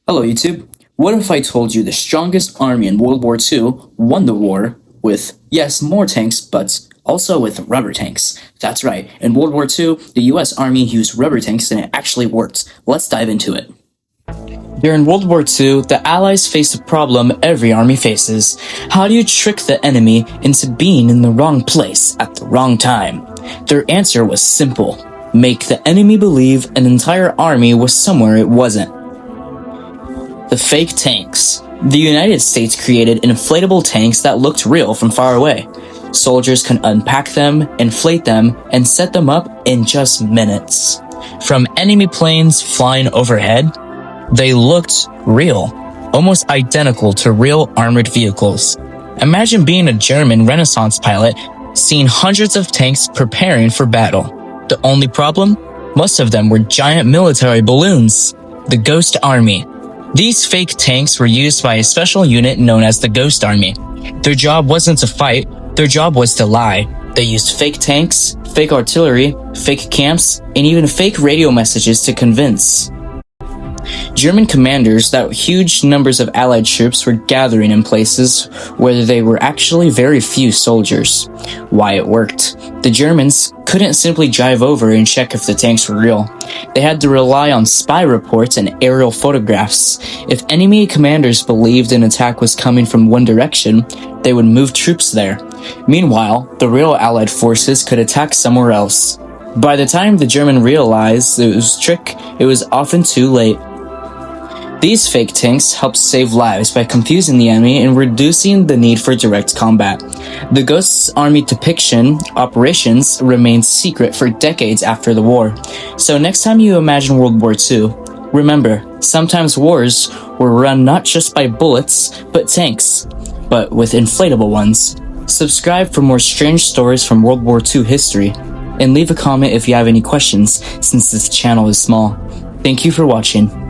Hello YouTube. What if I told you the strongest army in World War II won the war with, yes, more tanks, but also with rubber tanks? That's right, in World War II, the US Army used rubber tanks and it actually worked. Let's dive into it. During World War II, the Allies faced a problem every army faces. How do you trick the enemy into being in the wrong place at the wrong time? Their answer was simple. Make the enemy believe an entire army was somewhere it wasn't. The fake tanks. The United States created inflatable tanks that looked real from far away. Soldiers could unpack them, inflate them, and set them up in just minutes. From enemy planes flying overhead, they looked real, almost identical to real armored vehicles. Imagine being a German Renaissance pilot, seeing hundreds of tanks preparing for battle. The only problem? Most of them were giant military balloons. The Ghost Army. These fake tanks were used by a special unit known as the Ghost Army. Their job wasn't to fight, their job was to lie. They used fake tanks, fake artillery, fake camps, and even fake radio messages to convince German commanders that huge numbers of Allied troops were gathering in places where there were actually very few soldiers. Why it worked. The Germans couldn't simply drive over and check if the tanks were real. They had to rely on spy reports and aerial photographs. If enemy commanders believed an attack was coming from one direction, they would move troops there. Meanwhile, the real Allied forces could attack somewhere else. By the time the German realized it was a trick, it was often too late. These fake tanks helped save lives by confusing the enemy and reducing the need for direct combat. The Ghost Army depiction operations remained secret for decades after the war. So next time you imagine World War II, remember, sometimes wars were run not just by bullets, but tanks, but with inflatable ones. Subscribe for more strange stories from World War II history, and leave a comment if you have any questions since this channel is small. Thank you for watching.